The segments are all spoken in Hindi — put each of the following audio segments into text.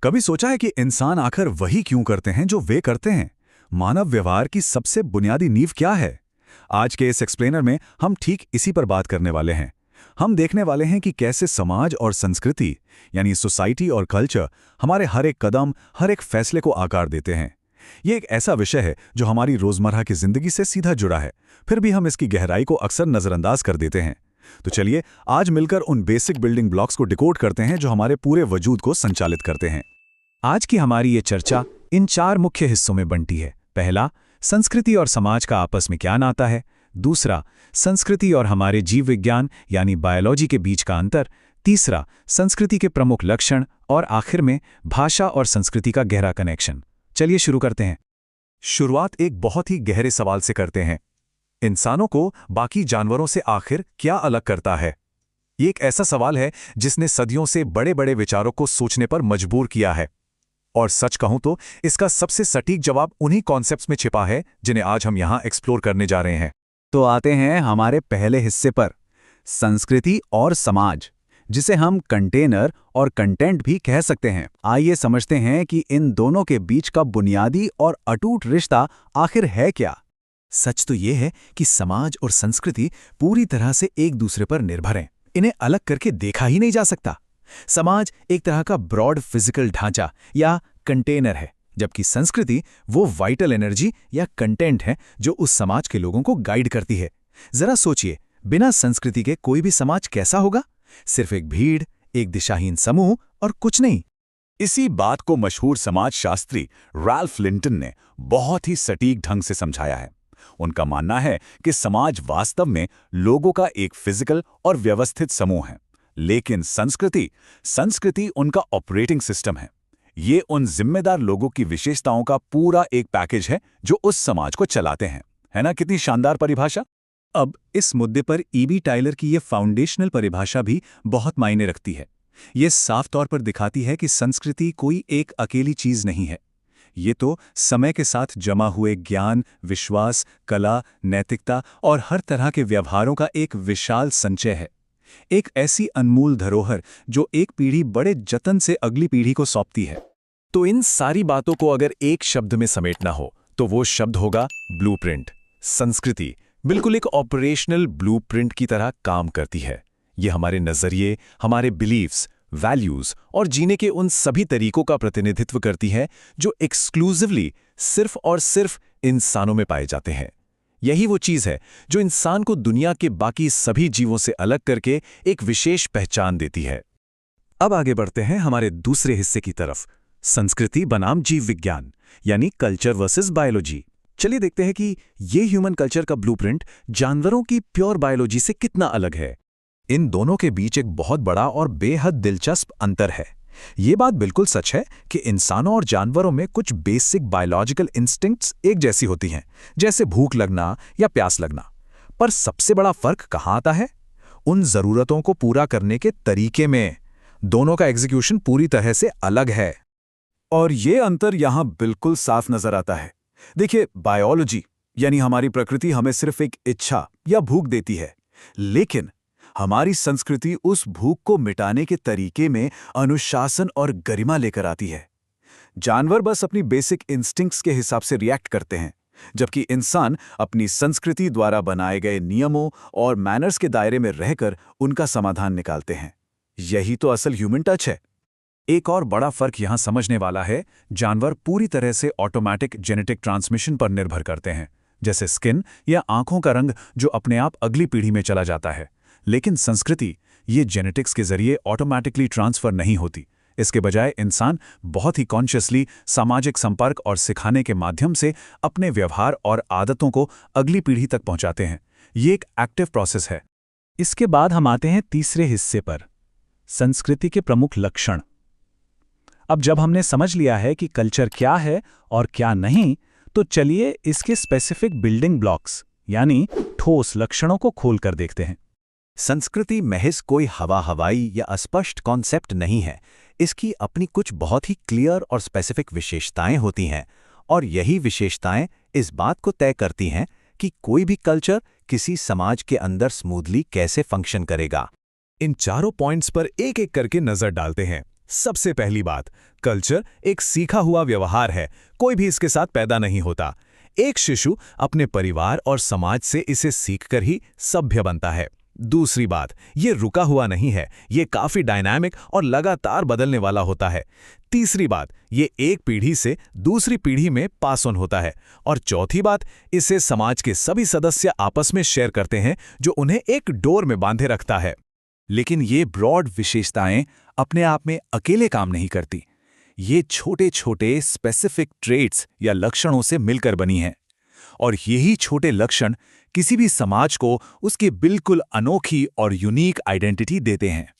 कभी सोचा है कि इंसान आखिर वही क्यों करते हैं जो वे करते हैं? मानव व्यवहार की सबसे बुनियादी नींव क्या है? आज के इस एक्सप्लेनर में हम ठीक इसी पर बात करने वाले हैं। हम देखने वाले हैं कि कैसे समाज और संस्कृति यानी सोसाइटी और कल्चर हमारे हर एक कदम, हर एक फैसले को आकार देते हैं। ये एक ऐसा विषय है जो हमारी रोजमर्रा की जिंदगी से सीधा जुड़ा है, फिर भी हम इसकी गहराई को अक्सर नजरअंदाज कर देते हैं। तो चलिए आज मिलकर उन बेसिक बिल्डिंग ब्लॉक्स को डिकोड करते हैं जो हमारे पूरे वजूद को संचालित करते हैं। आज की हमारी ये चर्चा इन 4 मुख्य हिस्सों में बंटी है। पहला, संस्कृति और समाज का आपस में क्या नाता है। दूसरा, संस्कृति और हमारे जीव विज्ञान यानी बायोलॉजी के बीच का अंतर। तीसरा, संस्कृति के प्रमुख लक्षण। और आखिर में भाषा और संस्कृति का गहरा कनेक्शन। चलिए शुरू करते हैं। शुरुआत एक बहुत ही गहरे सवाल से करते हैं। इंसानों को बाकी जानवरों से आखिर क्या अलग करता है? ये एक ऐसा सवाल है जिसने सदियों से बड़े बड़े विचारों को सोचने पर मजबूर किया है। और सच कहूं तो इसका सबसे सटीक जवाब उन्हीं कॉन्सेप्ट्स में छिपा है जिन्हें आज हम यहां एक्सप्लोर करने जा रहे हैं। तो आते हैं हमारे पहले हिस्से पर, संस्कृति और समाज, जिसे हम कंटेनर और कंटेंट भी कह सकते हैं। आइए समझते हैं कि इन दोनों के बीच का बुनियादी और अटूट रिश्ता आखिर है क्या। सच तो ये है कि समाज और संस्कृति पूरी तरह से एक दूसरे पर निर्भर हैं। इन्हें अलग करके देखा ही नहीं जा सकता। समाज एक तरह का ब्रॉड फिजिकल ढांचा या कंटेनर है, जबकि संस्कृति वो वाइटल एनर्जी या कंटेंट है जो उस समाज के लोगों को गाइड करती है। जरा सोचिए, बिना संस्कृति के कोई भी समाज कैसा होगा? सिर्फ एक भीड़, एक दिशाहीन समूह और कुछ नहीं। इसी बात को मशहूर समाजशास्त्री रैल्फ लिंटन ने बहुत ही सटीक ढंग से समझाया है। उनका मानना है कि समाज वास्तव में लोगों का एक फिजिकल और व्यवस्थित समूह है, लेकिन संस्कृति उनका ऑपरेटिंग सिस्टम है। ये उन जिम्मेदार लोगों की विशेषताओं का पूरा एक पैकेज है जो उस समाज को चलाते हैं। है ना कितनी शानदार परिभाषा? अब इस मुद्दे पर ईबी टाइलर की ये फाउंडेशनल परिभाषा भी बहुत मायने रखती है। ये साफ तौर पर दिखाती है कि संस्कृति कोई एक अकेली चीज नहीं है। ये तो समय के साथ जमा हुए ज्ञान, विश्वास, कला, नैतिकता और हर तरह के व्यवहारों का एक विशाल संचय है। एक ऐसी अनमोल धरोहर जो एक पीढ़ी बड़े जतन से अगली पीढ़ी को सौंपती है। तो इन सारी बातों को अगर एक शब्द में समेटना हो तो वो शब्द होगा ब्लूप्रिंट। संस्कृति बिल्कुल एक ऑपरेशनल ब्लूप्रिंट की तरह काम करती है। ये हमारे नजरिए, हमारे बिलीव्स, वैल्यूज और जीने के उन सभी तरीकों का प्रतिनिधित्व करती है जो एक्सक्लूसिवली सिर्फ और सिर्फ इंसानों में पाए जाते हैं। यही वो चीज है जो इंसान को दुनिया के बाकी सभी जीवों से अलग करके एक विशेष पहचान देती है। अब आगे बढ़ते हैं हमारे दूसरे हिस्से की तरफ, संस्कृति बनाम जीव विज्ञान यानी कल्चर वर्सेस बायोलॉजी। चलिए देखते हैं कि ये ह्यूमन कल्चर का ब्लूप्रिंट जानवरों की प्योर बायोलॉजी से कितना अलग है। इन दोनों के बीच एक बहुत बड़ा और बेहद दिलचस्प अंतर है। ये बात बिल्कुल सच है कि इंसानों और जानवरों में कुछ बेसिक बायोलॉजिकल इंस्टिंक्ट्स एक जैसी होती हैं, जैसे भूख लगना या प्यास लगना। पर सबसे बड़ा फर्क कहाँ आता है? उन जरूरतों को पूरा करने के तरीके में। दोनों का एग्जीक्यूशन पूरी तरह से अलग है। और ये अंतर यहां बिल्कुल साफ नजर आता है। देखिए, बायोलॉजी यानी हमारी प्रकृति हमें सिर्फ एक इच्छा या भूख देती है, लेकिन हमारी संस्कृति उस भूख को मिटाने के तरीके में अनुशासन और गरिमा लेकर आती है। जानवर बस अपनी बेसिक इंस्टिंक्ट्स के हिसाब से रिएक्ट करते हैं, जबकि इंसान अपनी संस्कृति द्वारा बनाए गए नियमों और मैनर्स के दायरे में रहकर उनका समाधान निकालते हैं। यही तो असल ह्यूमन टच है। एक और बड़ा फर्क यहां समझने वाला है, जानवर पूरी तरह से ऑटोमैटिक जेनेटिक ट्रांसमिशन पर निर्भर करते हैं, जैसे स्किन या आंखों का रंग जो अपने आप अगली पीढ़ी में चला जाता है। लेकिन संस्कृति ये जेनेटिक्स के जरिए ऑटोमैटिकली ट्रांसफर नहीं होती। इसके बजाय इंसान बहुत ही कॉन्शियसली सामाजिक संपर्क और सिखाने के माध्यम से अपने व्यवहार और आदतों को अगली पीढ़ी तक पहुंचाते हैं। ये एक एक्टिव प्रोसेस है। इसके बाद हम आते हैं तीसरे हिस्से पर, संस्कृति के प्रमुख लक्षण। अब जब हमने समझ लिया है कि कल्चर क्या है और क्या नहीं, तो चलिए इसके स्पेसिफिक बिल्डिंग ब्लॉक्स यानी ठोस लक्षणों को खोलकर देखते हैं। संस्कृति महज कोई हवाई या अस्पष्ट कॉन्सेप्ट नहीं है। इसकी अपनी कुछ बहुत ही क्लियर और स्पेसिफिक विशेषताएं होती हैं, और यही विशेषताएं इस बात को तय करती हैं कि कोई भी कल्चर किसी समाज के अंदर स्मूथली कैसे फंक्शन करेगा। इन चारों पॉइंट्स पर एक एक करके नजर डालते हैं। सबसे पहली बात, कल्चर एक सीखा हुआ व्यवहार है, कोई भी इसके साथ पैदा नहीं होता। एक शिशु अपने परिवार और समाज से इसे सीखकर ही सभ्य बनता है। दूसरी बात, ये रुका हुआ नहीं है, ये काफी डायनामिक और लगातार बदलने वाला होता है। तीसरी बात, ये एक पीढ़ी से दूसरी पीढ़ी में पास ऑन होता है। और चौथी बात, इसे समाज के सभी सदस्य आपस में शेयर करते हैं, जो उन्हें एक डोर में बांधे रखता है। लेकिन ये ब्रॉड विशेषताएं अपने आप में अकेले काम नहीं करती। ये छोटे छोटे स्पेसिफिक ट्रेट्स या लक्षणों से मिलकर बनी हैं, और यही छोटे लक्षण किसी भी समाज को उसकी बिल्कुल अनोखी और यूनिक आइडेंटिटी देते हैं।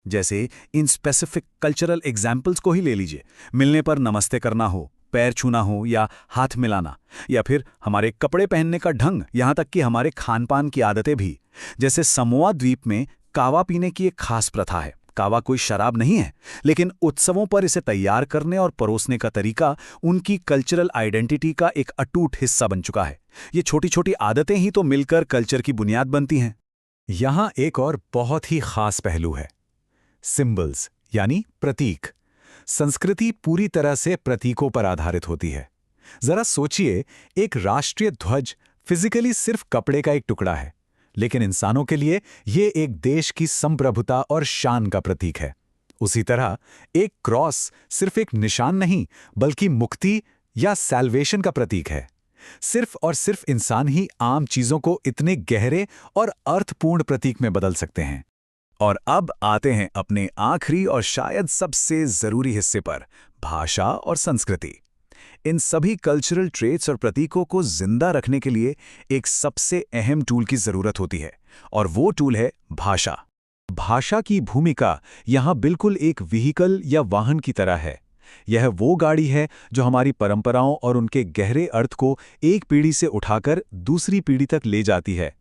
जैसे इन स्पेसिफिक कल्चरल एग्जाम्पल्स को ही ले लीजिए। मिलने पर नमस्ते करना हो, पैर छूना हो या हाथ मिलाना, या फिर हमारे कपड़े पहनने का ढंग, यहाँ तक कि हमारे खान पान की आदतें भी। जैसे समोआ द्वीप में कावा पीने की एक खास प्रथा है। कावा कोई शराब नहीं है, लेकिन उत्सवों पर इसे तैयार करने और परोसने का तरीका उनकी कल्चरल आइडेंटिटी का एक अटूट हिस्सा बन चुका है। ये छोटी छोटी आदतें ही तो मिलकर कल्चर की बुनियाद बनती हैं। यहाँ एक और बहुत ही खास पहलू है, सिंबल्स यानी प्रतीक। संस्कृति पूरी तरह से प्रतीकों पर आधारित होती है। जरा सोचिए, एक राष्ट्रीय ध्वज फिजिकली सिर्फ कपड़े का एक टुकड़ा है, लेकिन इंसानों के लिए ये एक देश की संप्रभुता और शान का प्रतीक है। उसी तरह एक क्रॉस सिर्फ एक निशान नहीं, बल्कि मुक्ति या सैल्वेशन का प्रतीक है। सिर्फ और सिर्फ इंसान ही आम चीजों को इतने गहरे और अर्थपूर्ण प्रतीक में बदल सकते हैं। और अब आते हैं अपने आखिरी और शायद सबसे जरूरी हिस्से पर, भाषा और संस्कृति। इन सभी कल्चरल ट्रेट्स और प्रतीकों को जिंदा रखने के लिए एक सबसे अहम टूल की जरूरत होती है, और वो टूल है भाषा। भाषा की भूमिका यहाँ बिल्कुल एक व्हीकल या वाहन की तरह है। यह वो गाड़ी है जो हमारी परंपराओं और उनके गहरे अर्थ को एक पीढ़ी से उठाकर दूसरी पीढ़ी तक ले जाती है।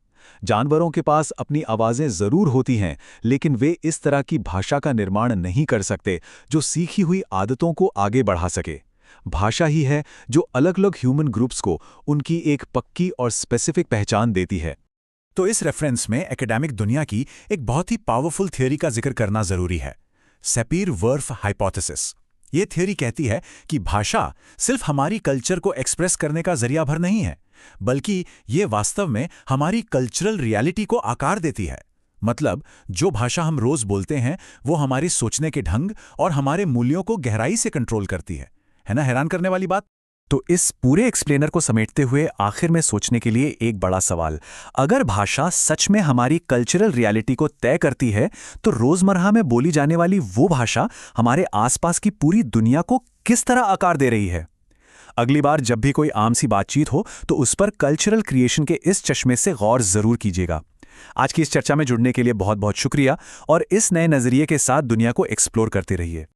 जानवरों के पास अपनी आवाजें जरूर होती हैं, लेकिन वे इस तरह की भाषा का निर्माण नहीं कर सकते जो सीखी हुई आदतों को आगे बढ़ा सके। भाषा ही है जो अलग अलग ह्यूमन ग्रुप्स को उनकी एक पक्की और स्पेसिफिक पहचान देती है। तो इस रेफरेंस में एकेडमिक दुनिया की एक बहुत ही पावरफुल थ्योरी का जिक्र करना जरूरी है, सपीर-वर्फ हाइपोथेसिस। ये थ्योरी कहती है कि भाषा सिर्फ हमारी कल्चर को एक्सप्रेस करने का जरिया भर नहीं है, बल्कि ये वास्तव में हमारी कल्चरल रियलिटी को आकार देती है। मतलब, जो भाषा हम रोज बोलते हैं वो हमारे सोचने के ढंग और हमारे मूल्यों को गहराई से कंट्रोल करती है ना? हैरान करने वाली बात। तो इस पूरे एक्सप्लेनर को समेटते हुए आखिर में सोचने के लिए एक बड़ा सवाल, अगर भाषा सच में हमारी कल्चरल रियलिटी को तय करती है, तो रोजमर्रा में बोली जाने वाली वो भाषा हमारे आसपास की पूरी दुनिया को किस तरह आकार दे रही है? अगली बार जब भी कोई आम सी बातचीत हो तो उस पर कल्चरल क्रिएशन के इस चश्मे से गौर जरूर कीजिएगा। आज की इस चर्चा में जुड़ने के लिए बहुत बहुत शुक्रिया, और इस नए नजरिए के साथ दुनिया को एक्सप्लोर करते रहिए।